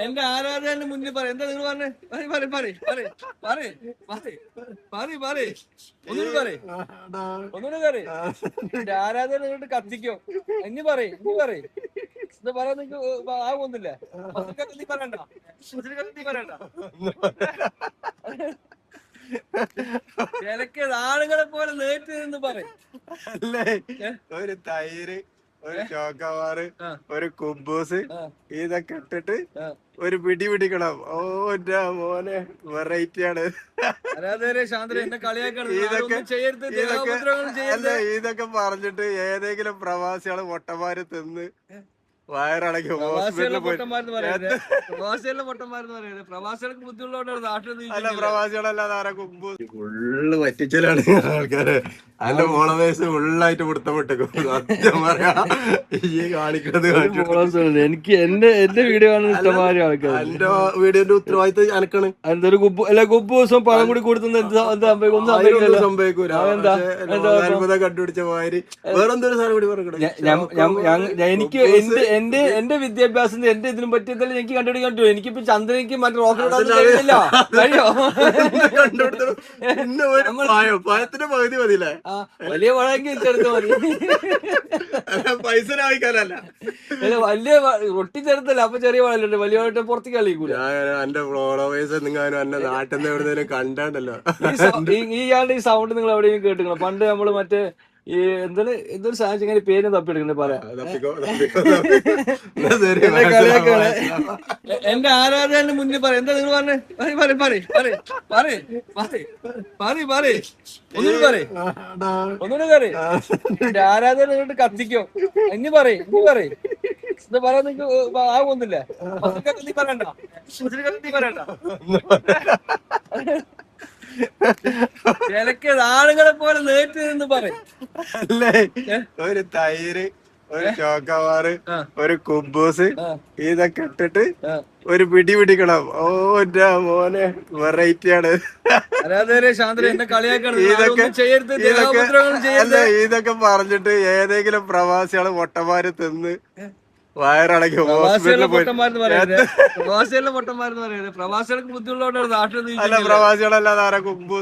എന്റെ ആരാധകന്റെ മുന്നിൽ പറ എന്താ നിങ്ങൾ പറഞ്ഞേ ഒന്നുകൂടെ പറ എന്റെ ആരാധകൻ നിങ്ങോട്ട് കത്തിക്കോ ഇനി പറയും ഇത് പറയാൻ നിങ്ങക്ക് ആവുന്നില്ല നീ പറയണ്ട നീ പറയണ്ട ചിലക്ക് ആളുകളെ പോലെ നേരിട്ട് നിന്ന് പറയും അല്ലേ ഒരു തൈര് ഒരു ചോക്കവാറ് ഒരു കുബൂസ് ഇതൊക്കെ ഇട്ടിട്ട് ഒരു പിടി പിടിക്കണം. ഓ എന്റെ മോനെ വെറൈറ്റി ആണ് ഇതൊക്കെ പറഞ്ഞിട്ട് ഏതെങ്കിലും പ്രവാസികള് മുട്ടന്മാര് തിന്ന് വയറിളക്കി ഹോസ്പിറ്റലിൽ പോയി. അല്ല പ്രവാസികളല്ലാതെ ആരാ കുബൂസ് ഫുള്ള് പറ്റിച്ചലാണ് ആൾക്കാര്. അതിന്റെ മോളവേസ് ഫുള്ളായിട്ട് പിടുത്തപ്പെട്ടേക്കും. സത്യം പറയാ ഈ കാണിക്കുന്നത് എനിക്ക് എന്റെ വീഡിയോ കാണുന്ന ഇഷ്ടംമാതിരി ആൾക്കാർ. എന്റെ വീഡിയോന്റെ ഉത്തരവാദിത്തം അനക്കാണ്. എന്തൊരു കുബൂസും പഴം കൂടി കൊടുത്തുന്ന സംഭവിക്കൂല. അത്ഭുതം കണ്ടുപിടിച്ച മാതിരി വേറെന്തൊരു സാധനം കൂടി പറഞ്ഞു. എനിക്ക് എന്റെ വിദ്യാഭ്യാസം എന്റെ ഇതിനും പറ്റിയതല്ല എനിക്ക് കണ്ടുപിടിക്കാൻ പറ്റുമോ? എനിക്കിപ്പോ ചന്ദ്രനിക്ക് മറ്റേ റോക്കറ്റ് കഴിയോ? പഴത്തിന്റെ പകുതി മതിയില്ലേ? വലിയ പഴമെങ്കിൽ ചെറുത്ത് മതി. പൈസ ലാഭിക്കാനല്ല, വലിയ റൊട്ടി ചെറുത്തല്ല. അപ്പൊ ചെറിയ പഴം വലിയ പഴം പുറത്തേക്ക് കളിക്കൂല. എന്റെ ഫോളോവേഴ്സ് എന്തെങ്കിലും എന്നെ നാട്ടിൽ നിന്ന് എവിടെയെങ്കിലും കണ്ടാണ്ടല്ലോ. ഈ സൗണ്ട് നിങ്ങൾ എവിടെയെങ്കിലും കേട്ടിക്കണം? പണ്ട് നമ്മള് മറ്റേ ഈ എന്തൊരു സാഹചര്യം പേര് തപ്പിയെടുക്കണേ പറയാം. എന്റെ ആരാധകന്റെ മുന്നിൽ പറ എന്താ നിങ്ങൾ പറഞ്ഞേ ഒന്നുകൂടെ പറ എന്റെ ആരാധകൻ നിങ്ങോട്ട് കത്തിക്കോ ഇനി പറയും ഇത് പറയാൻ നിങ്ങക്ക് ആവുന്നില്ല. നീ പറയണ്ട നീ പറയണ്ട ചിലക്ക് ആളുകളെ പോലെ നേരിട്ട് നിന്ന് പറയും. അല്ലേ ഒരു തൈര് ഒരു ചോക്കവാറ് ഒരു കുബൂസ് ഇതൊക്കെ ഇട്ടിട്ട് ഒരു പിടി പിടിക്കണം. ഓ എന്റെ മോനെ വെറൈറ്റി ആണ്. ഇതൊക്കെ പറഞ്ഞിട്ട് ഏതെങ്കിലും പ്രവാസികള് മുട്ടന്മാര് തിന്ന് വയറിളക്കി ഹോസ്പിറ്റലിൽ പോയി. പ്രവാസികളുടെ പൊട്ടന്മാരെന്ന് പറയുന്നത് പ്രവാസികൾക്ക് ബുദ്ധിയുള്ളതുകൊണ്ടാണ് നാട്ടിൽ. അല്ല പ്രവാസികളല്ലാതെ ആരാ കുബൂസ്